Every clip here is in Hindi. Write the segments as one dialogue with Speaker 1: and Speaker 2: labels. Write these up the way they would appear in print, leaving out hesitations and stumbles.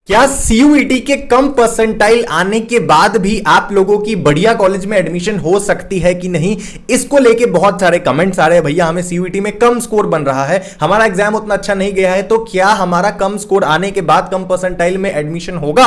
Speaker 1: क्या सीयूईटी के कम परसेंटाइल आने के बाद भी आप लोगों की बढ़िया कॉलेज में एडमिशन हो सकती है कि नहीं, इसको लेके बहुत सारे कमेंट्स आ रहे हैं। भैया हमें सीयूईटी में कम स्कोर बन रहा है, हमारा एग्जाम उतना अच्छा नहीं गया है, तो क्या हमारा कम स्कोर आने के बाद कम परसेंटाइल में एडमिशन होगा?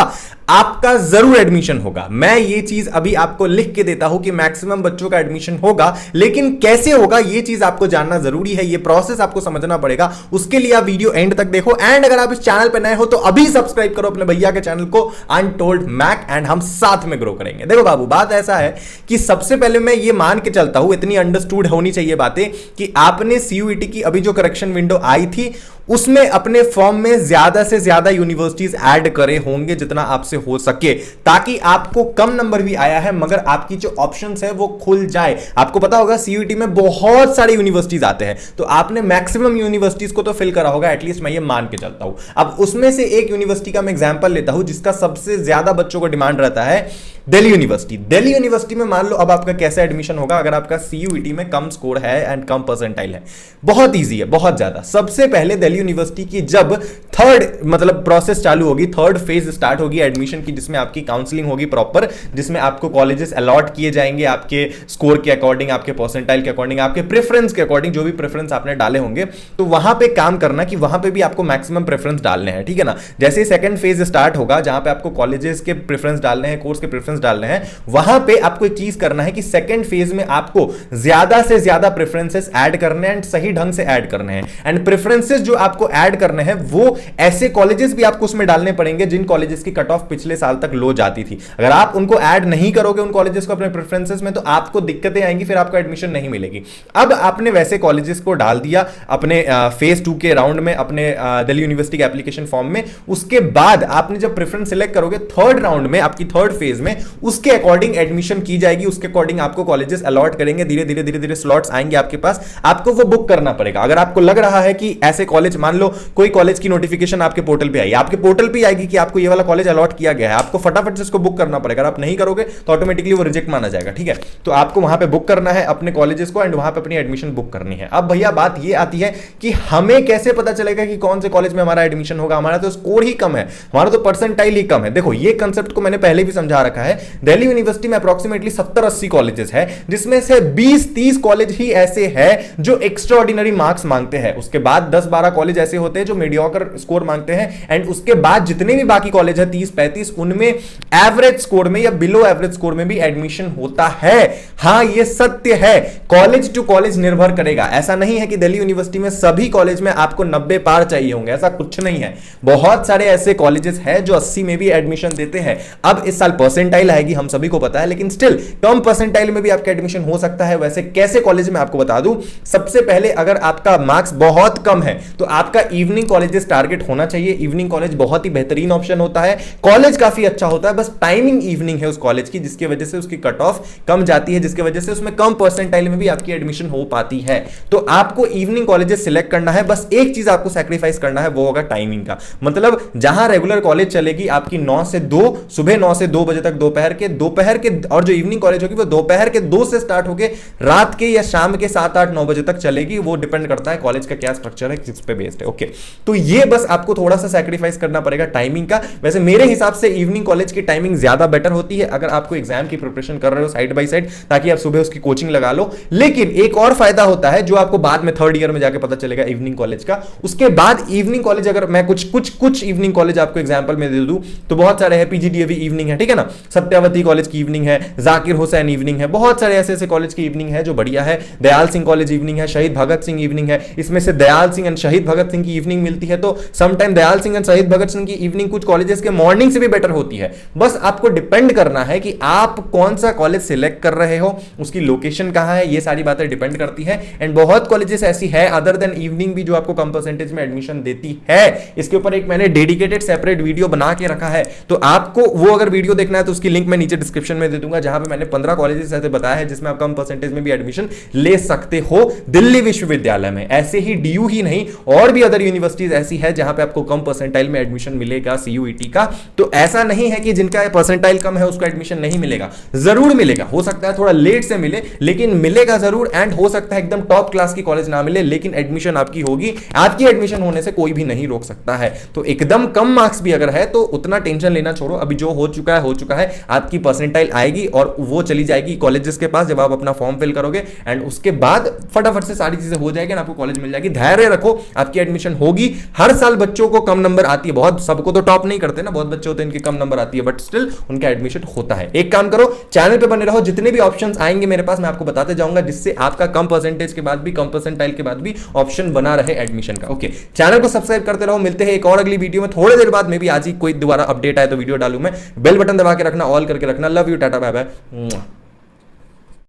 Speaker 1: आपका जरूर एडमिशन होगा। मैं ये चीज अभी आपको लिख के देता हूं कि मैक्सिमम बच्चों का एडमिशन होगा, लेकिन कैसे होगा ये चीज आपको जानना जरूरी है, ये प्रोसेस आपको समझना पड़ेगा। उसके लिए आप वीडियो एंड तक देखो। एंड अगर आप इस चैनल पर नए हो तो अभी सब्सक्राइब करो अपने भैया के चैनल को अनटोल्ड मैक, एंड हम साथ में ग्रो करेंगे। देखो बाबू, बात ऐसा है कि सबसे पहले मैं ये मान के चलता हूं, इतनी अंडरस्टूड होनी चाहिए बातें, कि आपने सीयूईटी की अभी जो करेक्शन विंडो आई थी उसमें अपने फॉर्म में ज्यादा से ज्यादा यूनिवर्सिटीज ऐड करे होंगे जितना आपसे हो सके, ताकि आपको कम नंबर भी आया है मगर आपकी जो ऑप्शंस है वो खुल जाए। आपको पता होगा सीयूईटी में बहुत सारे यूनिवर्सिटीज आते हैं, तो आपने मैक्सिमम यूनिवर्सिटीज को तो फिल करा होगा, एटलीस्ट मैं ये मान के चलता हूं। अब उसमें से एक यूनिवर्सिटी का मैं एग्जांपल लेता हूं जिसका सबसे ज्यादा बच्चों को डिमांड रहता है, दिल्ली यूनिवर्सिटी। दिल्ली यूनिवर्सिटी में मान लो अब आपका कैसा एडमिशन होगा अगर आपका सीयूईटी में कम स्कोर है एंड कम परसेंटाइल है। बहुत ईजी है, बहुत ज्यादा। सबसे पहले दिल्ली यूनिवर्सिटी की जब थर्ड मतलब प्रोसेस चालू होगी, थर्ड फेज स्टार्ट होगी एडमिशन की, जिसमें आपकी काउंसलिंग होगी प्रॉपर, जिसमें आपको कॉलेजेस अलॉट किए जाएंगे आपके स्कोर के अकॉर्डिंग, आपके परसेंटाइल के अकॉर्डिंग, आपके प्रेफरेंस के अकॉर्डिंग, जो भी प्रेफरेंस आपने डाले होंगे। तो वहां पे काम करना कि वहां पे भी आपको मैक्सिमम प्रेफरेंस डालने हैं, ठीक है ना। जैसे ही सेकंड फेज स्टार्ट होगा जहां पे आपको कॉलेजेस के प्रेफरेंस डालने हैं, कोर्स के प्रेफरेंस डालने हैं, वहां पे आपको एक चीज करना है कि सेकंड फेज में आपको ज्यादा से ज्यादा प्रेफरेंसेस ऐड करने हैं एंड सही ढंग से ऐड करने हैं। एंड प्रेफरेंसेस जो आपको ऐड करने हैं वो ऐसे कॉलेजेस भी आपको उसमें डालने पड़ेंगे जिन कॉलेजेस की कट ऑफ पिछले साल तक लो जाती थी। अगर आप उनको ऐड नहीं करोगे उन कॉलेजेस को अपने प्रेफरेंसेस में, तो आपको दिक्कतें आएंगी, फिर आपको एडमिशन नहीं मिलेगी। अब आपने वैसे कॉलेजेस को डाल दिया अपने फेज 2 के राउंड में, अपने दिल्ली यूनिवर्सिटी के एप्लीकेशन फॉर्म में। उसके बाद आपने जब प्रेफरेंस सिलेक्ट करोगे थर्ड राउंड में, आपकी थर्ड फेज में, उसके अकॉर्डिंग एडमिशन की जाएगी, उसके अकॉर्डिंग आपको कॉलेजेस अलॉट करेंगे, धीरे धीरे धीरे धीरे स्लॉट्स आएंगे आपके पास, आपको वो बुक करना पड़ेगा। अगर आपको लग रहा है कि ऐसे कॉलेज, मान लो कोई कॉलेज की नोटिफिकेशन आपके पोर्टल पे आई, आपके पोर्टल पे आएगी कि आपको ये वाला कॉलेज अलॉट किया गया है, आपको फटाफट से इसको बुक करना पड़ेगा। अगर आप नहीं करोगे तो ऑटोमेटिकली वो रिजेक्ट माना जाएगा, ठीक है। तो आपको वहां पे बुक करना है अपने कॉलेजेस को एंड वहां पे अपनी एडमिशन बुक करनी है। अब भैया बात ये आती है कि हमें कैसे पता चलेगा कि कौन से कॉलेज में हमारा एडमिशन होगा? हमारा तो स्कोर ही कम है, हमारा तो परसेंटाइल ही कम है। देखो ये कंसेप्ट को मैंने पहले भी समझा रखा है। दिल्ली यूनिवर्सिटी में अप्रोक्सीमेटली 70-80 कॉलेजेस है, जिसमें से 20-30 कॉलेज ही ऐसे हैं जो एक्स्ट्रा ऑर्डिनरी मार्क्स मांगते हैं। उसके बाद 10-12 कॉलेज ऐसे होते हैं जो मीडियोकर स्कोर मांगते हैं, एंड उसके बाद जितने भी बाकी कॉलेज है 30-35, उनमें एवरेज स्कोर में या बिलो एवरेज स्कोर में भी एडमिशन होता है। हां ये सत्य है, कॉलेज टू कॉलेज निर्भर करेगा। ऐसा नहीं है कि दिल्ली यूनिवर्सिटी में सभी कॉलेज में आपको 90 पार चाहिए होंगे, ऐसा कुछ नहीं है। बहुत सारे ऐसे कॉलेजेस हैं जो 80 में भी एडमिशन देते हैं। अब इस साल परसेंटाइल आएगी, हम सभी को पता है, लेकिन स्टिल कम परसेंटाइल में भी आपका एडमिशन हो सकता है। वैसे कैसे कॉलेज में आपको बता दूं, सबसे पहले अगर आपका मार्क्स बहुत कम है तो आपका इवनिंग कॉलेजेस टारगेट होना चाहिए। इवनिंग कॉलेज बहुत ही बेहतरीन ऑप्शन होता है, कॉलेज काफी अच्छा होता है, बस टाइमिंग इवनिंग है उस कॉलेज की, जिसकी वजह से उसकी कट ऑफ कम जाती है, जिसकी वजह से उसमें कम परसेंटाइल में भी आपकी एडमिशन हो पाती है। तो आपको इवनिंग कॉलेजेस सिलेक्ट करना है, बस एक चीज आपको सैक्रिफाइस करना है, वो होगा टाइमिंग का। मतलब जहां रेगुलर कॉलेज चलेगी आपकी 9 से 2, सुबह 9 से 2 बजे तक दोपहर के, और जो इवनिंग कॉलेज होगी वो दोपहर के 2 से स्टार्ट होकर रात के या शाम के 7-8-9 बजे तक चलेगी। वो डिपेंड करता है कॉलेज का क्या स्ट्रक्चर है, किस पे बेस्ड है। ओके, तो ये बस आपको थोड़ा सा सैक्रिफाइस करना पड़ेगा टाइमिंग का। वैसे मेरे हिसाब से इवनिंग कॉलेज की टाइमिंग ज्यादा बेटर होती है अगर आपको एग्जाम की प्रिपरेशन कर रहे हो साइड बाय साइड, ताकि आप सुबह उसकी कोचिंग लगा लो। लेकिन एक और फायदा होता है जो आपको बाद में थर्ड ईयर में जाके पता चलेगा इवनिंग कॉलेज का। उसके बाद इवनिंग कॉलेज, अगर मैं कुछ इवनिंग कॉलेज आपको एग्जांपल में दे दूं तो बहुत सारे हैं। पीजीडीएवी इवनिंग है, ठीक है ना, सत्यावती कॉलेज की इवनिंग है, जाकिर हुसैन इवनिंग है, बहुत सारे ऐसे कॉलेज की इवनिंग है जो बढ़िया है। दयाल सिंह कॉलेज इवनिंग है, शहीद भगत सिंह इवनिंग है। इसमें से दयाल सिंह एंड शहीद भगत सिंह की इवनिंग मिलती है, तो समटाइम दयाल सिंह एंड शहीद भगत सिंह की इवनिंग कुछ कॉलेजेस के मॉर्निंग से भी बेटर होती है। बस आपको डिपेंड करना है कि आप कौन सा कॉलेज सिलेक्ट कर रहे हो, उसकी लोकेशन कहां है, ये सारी बातें डिपेंड करती है। एंड बहुत कॉलेजेस ऐसी है अदर देन इवनिंग भी जो आपको कम परसेंटेज में एडमिशन देती है। इसके ऊपर एक मैंने डेडिकेटेड सेपरेट वीडियो बना के रखा है, तो आपको वो अगर वीडियो देखना है तो उसकी लिंक मैं नीचे डिस्क्रिप्शन में दे दूंगा, जहां पे मैंने 15 कॉलेजेस ऐसे बताया है जिसमें आप कम परसेंटेज में भी एडमिशन ले सकते हो दिल्ली विश्वविद्यालय में। ऐसे ही डीयू ही नहीं, और भी अदर यूनिवर्सिटीज ऐसी है जहां पे आपको कम परसेंटाइल में एडमिशन मिलेगा सीयूईटी का। तो ऐसा नहीं है कि जिनका परसेंटाइल कम है उसको एडमिशन नहीं मिलेगा, जरूर मिलेगा। हो सकता है थोड़ा लेट से मिले, लेकिन मिलेगा जरूर। एंड हो सकता है एकदम टॉप क्लास की कॉलेज ना मिले, लेकिन एडमिशन आपकी होगी। आपकी एडमिशन होने से कोई भी नहीं रोक सकता है। तो एकदम कम मार्क्स भी अगर है तो उतना टेंशन लेना छोड़ो। अभी जो हो चुका है, आपकी परसेंटाइल आएगी और वो चली जाएगी कॉलेजेस के पास जब आप अपना फॉर्म फिल करोगे, एंड उसके बाद फटाफट से सारी चीजें हो जाएगी, आपको कॉलेज मिल जाएगी। धैर्य रखो, आपकी एडमिशन होगी। हर साल बच्चों को कम नंबर आती है, बहुत सबको तो टॉप नहीं करते ना, बहुत बच्चे होते हैं इनकी कम नंबर आती है, बट स्टिल उनका एडमिशन होता है। एक काम करो, चैनल पे बने रहो, जितने भी ऑप्शंस आएंगे मेरे पास मैं आपको बताते जाऊंगा, जिससे आपका कम परसेंटेज के बाद भी, कम परसेंटाइल के बाद भी ऑप्शन बना रहे एडमिशन का। ओके, चैनल को सब्सक्राइब करते रहो। मिलते हैं एक और अगली वीडियो में थोड़ी देर बाद। में भी आज ही कोई दोबारा अपडेट आए तो वीडियो डालूं मैं। बेल बटन दबा के रखना, ऑल करके रखना। लव यू, टाटा, बाय बाय।